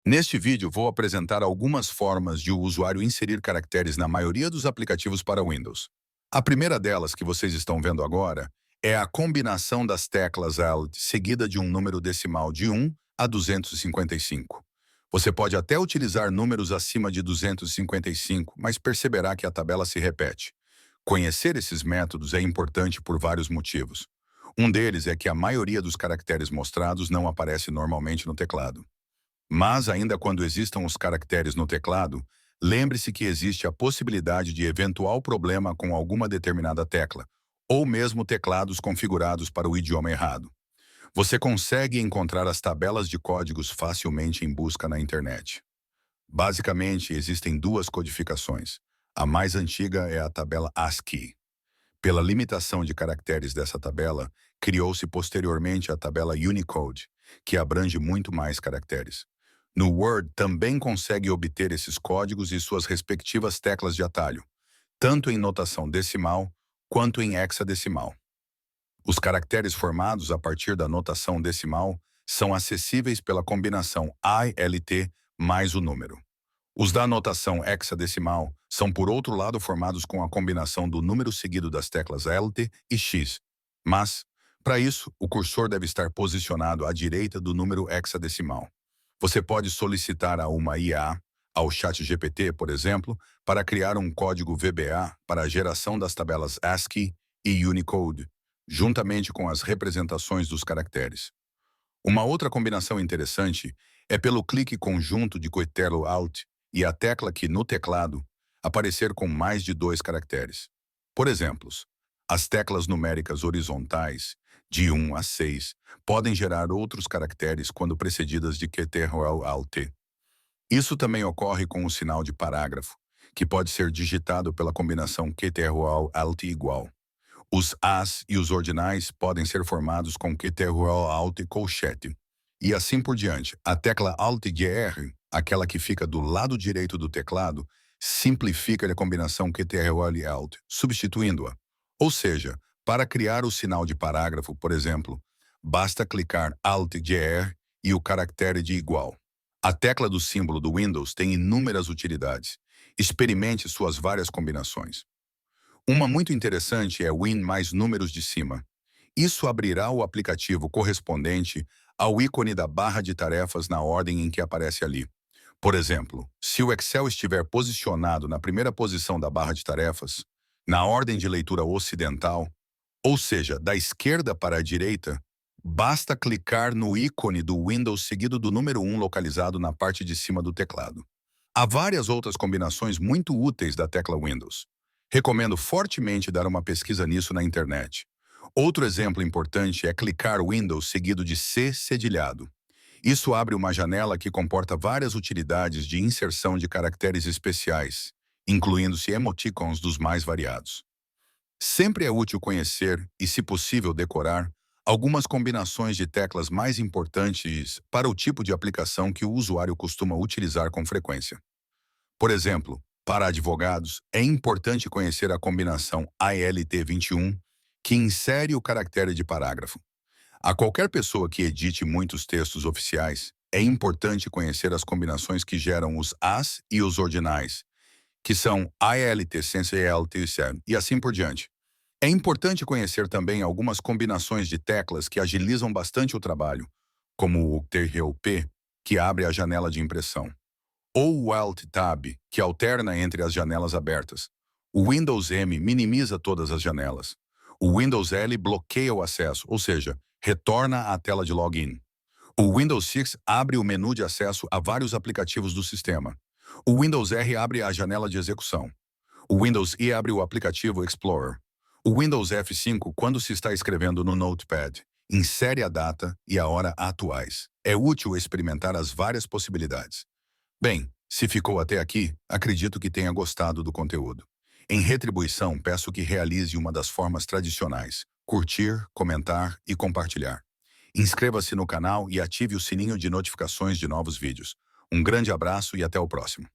Neste vídeo, vou apresentar algumas formas de o usuário inserir caracteres na maioria dos aplicativos para Windows. A primeira delas, que vocês estão vendo agora, é a combinação das teclas Alt seguida de um número decimal de 1 a 255. Você pode até utilizar números acima de 255, mas perceberá que a tabela se repete. Conhecer esses métodos é importante por vários motivos. Um deles é que a maioria dos caracteres mostrados não aparece normalmente no teclado. Mas, ainda quando existam os caracteres no teclado, lembre-se que existe a possibilidade de eventual problema com alguma determinada tecla, ou mesmo teclados configurados para o idioma errado. Você consegue encontrar as tabelas de códigos facilmente em busca na internet. Basicamente, existem duas codificações. A mais antiga é a tabela ASCII. Pela limitação de caracteres dessa tabela, criou-se posteriormente a tabela Unicode, que abrange muito mais caracteres. No Word, também consegue obter esses códigos e suas respectivas teclas de atalho, tanto em notação decimal quanto em hexadecimal. Os caracteres formados a partir da notação decimal são acessíveis pela combinação ILT mais o número. Os da notação hexadecimal são, por outro lado, formados com a combinação do número seguido das teclas Alt e X. Mas, para isso, o cursor deve estar posicionado à direita do número hexadecimal. Você pode solicitar a uma IA, ao ChatGPT, por exemplo, para criar um código VBA para a geração das tabelas ASCII e Unicode, juntamente com as representações dos caracteres. Uma outra combinação interessante é pelo clique conjunto de Ctrl Alt e a tecla que, no teclado, aparecer com mais de 2 caracteres. Por exemplo, as teclas numéricas horizontais, de 1 a 6, podem gerar outros caracteres quando precedidas de Ctrl Alt. Isso também ocorre com o sinal de parágrafo, que pode ser digitado pela combinação Ctrl Alt igual. Os As e os ordinais podem ser formados com Ctrl Alt colchete. E assim por diante. A tecla Alt-GR, aquela que fica do lado direito do teclado, simplifica a combinação Ctrl Alt, substituindo-a. Ou seja, para criar o sinal de parágrafo, por exemplo, basta clicar Alt-GR e o caractere de igual. A tecla do símbolo do Windows tem inúmeras utilidades. Experimente suas várias combinações. Uma muito interessante é Win mais números de cima. Isso abrirá o aplicativo correspondente ao ícone da barra de tarefas na ordem em que aparece ali. Por exemplo, se o Excel estiver posicionado na primeira posição da barra de tarefas, na ordem de leitura ocidental, ou seja, da esquerda para a direita, basta clicar no ícone do Windows seguido do número 1 localizado na parte de cima do teclado. Há várias outras combinações muito úteis da tecla Windows. Recomendo fortemente dar uma pesquisa nisso na internet. Outro exemplo importante é clicar Windows seguido de C cedilhado. Isso abre uma janela que comporta várias utilidades de inserção de caracteres especiais, incluindo-se emoticons dos mais variados. Sempre é útil conhecer e, se possível, decorar algumas combinações de teclas mais importantes para o tipo de aplicação que o usuário costuma utilizar com frequência. Por exemplo, para advogados, é importante conhecer a combinação ILT21, que insere o caractere de parágrafo. A qualquer pessoa que edite muitos textos oficiais, é importante conhecer as combinações que geram os As e os ordinais, que são ILT, Sense ELT e assim por diante. É importante conhecer também algumas combinações de teclas que agilizam bastante o trabalho, como o Ctrl+P, que abre a janela de impressão, ou o Alt-Tab, que alterna entre as janelas abertas. O Windows M minimiza todas as janelas. O Windows L bloqueia o acesso, ou seja, retorna à tela de login. O Windows 6 abre o menu de acesso a vários aplicativos do sistema. O Windows R abre a janela de execução. O Windows E abre o aplicativo Explorer. O Windows F5, quando se está escrevendo no Notepad, insere a data e a hora atuais. É útil experimentar as várias possibilidades. Bem, se ficou até aqui, acredito que tenha gostado do conteúdo. Em retribuição, peço que realize uma das formas tradicionais: curtir, comentar e compartilhar. Inscreva-se no canal e ative o sininho de notificações de novos vídeos. Um grande abraço e até o próximo.